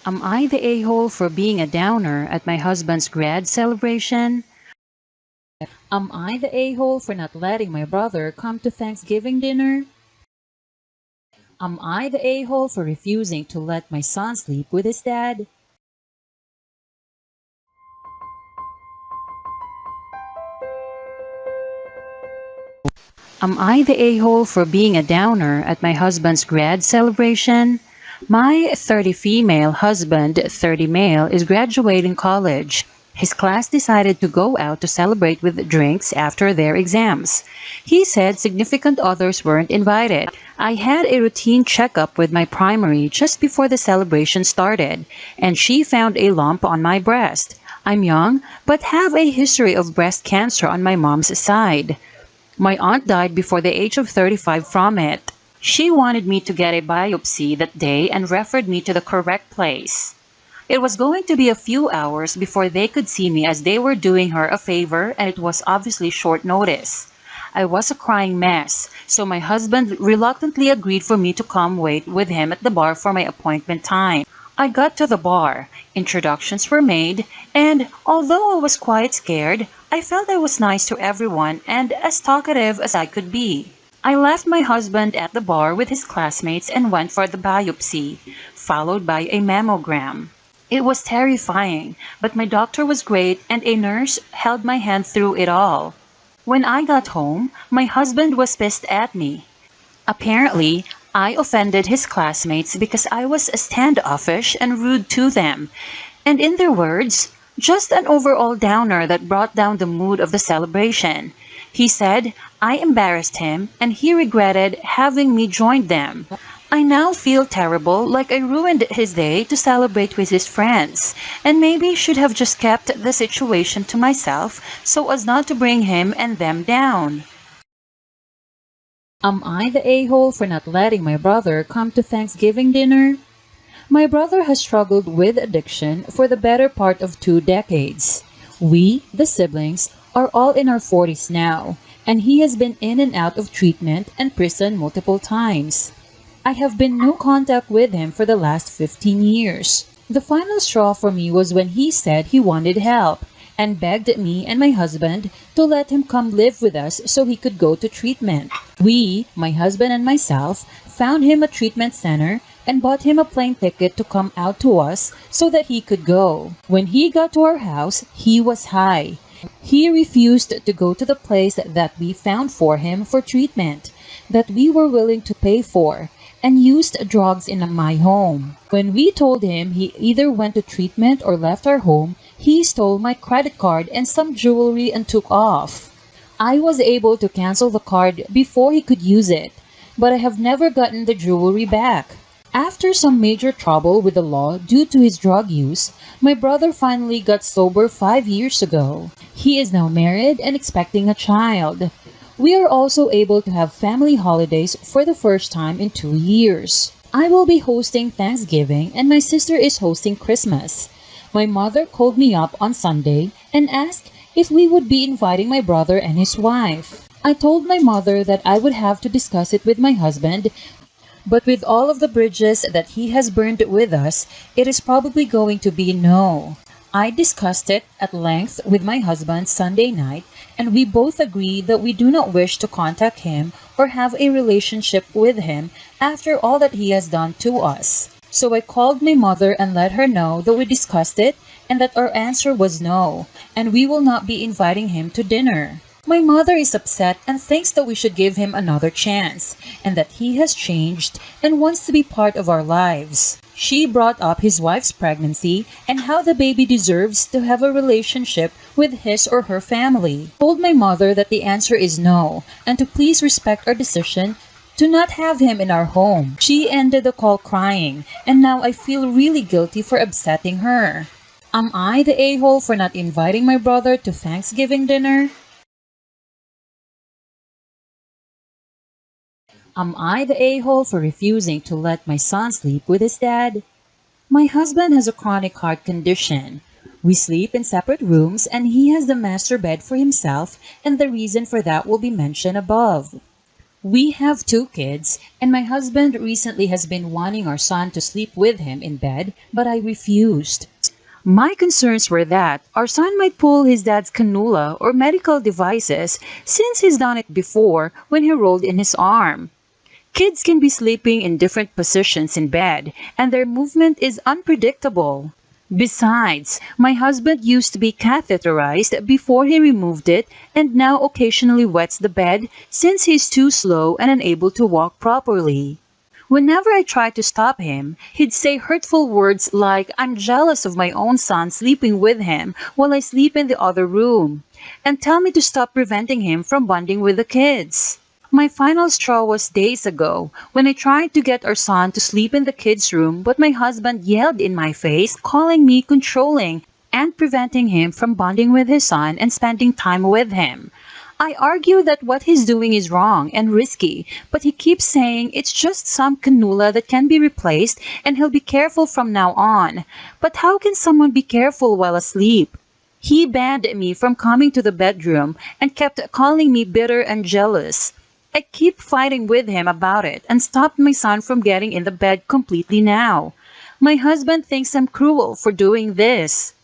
Am I the a-hole for being a downer at my husband's grad celebration? Am I the a-hole for not letting my brother come to Thanksgiving dinner? Am I the a-hole for refusing to let my son sleep with his dad? Am I the a-hole for being a downer at my husband's grad celebration? My 30 female husband, 30 male, is graduating college. His class decided to go out to celebrate with drinks after their exams. He said significant others weren't invited. I had a routine checkup with my primary just before the celebration started, and she found a lump on my breast. I'm young, but have a history of breast cancer on my mom's side. My aunt died before the age of 35 from it. She wanted me to get a biopsy that day and referred me to the correct place. It was going to be a few hours before they could see me as they were doing her a favor, and it was obviously short notice. I was a crying mess, so my husband reluctantly agreed for me to come wait with him at the bar for my appointment time. I got to the bar, introductions were made, and although I was quite scared, I felt I was nice to everyone and as talkative as I could be. I left my husband at the bar with his classmates and went for the biopsy, followed by a mammogram. It was terrifying, but my doctor was great and a nurse held my hand through it all. When I got home, my husband was pissed at me. Apparently, I offended his classmates because I was standoffish and rude to them. And in their words, just an overall downer that brought down the mood of the celebration. He said I embarrassed him and he regretted having me join them. I now feel terrible, like I ruined his day to celebrate with his friends, and maybe should have just kept the situation to myself so as not to bring him and them down. Am I the a-hole for not letting my brother come to Thanksgiving dinner? My brother has struggled with addiction for the better part of 2 decades. We, the siblings, are all in our 40s now, and he has been in and out of treatment and prison multiple times. I have been no contact with him for the last 15 years. The final straw for me was when he said he wanted help and begged me and my husband to let him come live with us so he could go to treatment. We, my husband and myself, found him a treatment center and bought him a plane ticket to come out to us so that he could go. When he got to our house, he was high. He refused to go to the place that we found for him for treatment, that we were willing to pay for, and used drugs in my home. When we told him he either went to treatment or left our home, he stole my credit card and some jewelry and took off. I was able to cancel the card before he could use it, but I have never gotten the jewelry back. After some major trouble with the law due to his drug use, my brother finally got sober 5 years ago. He is now married and expecting a child. We are also able to have family holidays for the first time in 2 years. I will be hosting Thanksgiving and my sister is hosting Christmas. My mother called me up on Sunday and asked if we would be inviting my brother and his wife. I told my mother that I would have to discuss it with my husband, but with all of the bridges that he has burned with us, it is probably going to be no. I discussed it at length with my husband Sunday night, and we both agree that we do not wish to contact him or have a relationship with him after all that he has done to us. So I called my mother and let her know that we discussed it and that our answer was no, and we will not be inviting him to dinner. My mother is upset and thinks that we should give him another chance, and that he has changed and wants to be part of our lives. She brought up his wife's pregnancy and how the baby deserves to have a relationship with his or her family. I told my mother that the answer is no, and to please respect our decision to not have him in our home. She ended the call crying, and now I feel really guilty for upsetting her. Am I the a-hole for not inviting my brother to Thanksgiving dinner? Am I the a-hole for refusing to let my son sleep with his dad? My husband has a chronic heart condition. We sleep in separate rooms and he has the master bed for himself, and the reason for that will be mentioned above. We have two kids, and my husband recently has been wanting our son to sleep with him in bed, but I refused. My concerns were that our son might pull his dad's cannula or medical devices since he's done it before when he rolled in his arm. Kids can be sleeping in different positions in bed, and their movement is unpredictable. Besides, my husband used to be catheterized before he removed it and now occasionally wets the bed since he's too slow and unable to walk properly. Whenever I tried to stop him, he'd say hurtful words like, "I'm jealous of my own son sleeping with him while I sleep in the other room," and tell me to stop preventing him from bonding with the kids. My final straw was days ago when I tried to get our son to sleep in the kids' room, but my husband yelled in my face, calling me controlling and preventing him from bonding with his son and spending time with him. I argue that what he's doing is wrong and risky, but he keeps saying it's just some cannula that can be replaced and he'll be careful from now on. But how can someone be careful while asleep? He banned me from coming to the bedroom and kept calling me bitter and jealous. I keep fighting with him about it and stopped my son from getting in the bed completely now. My husband thinks I'm cruel for doing this.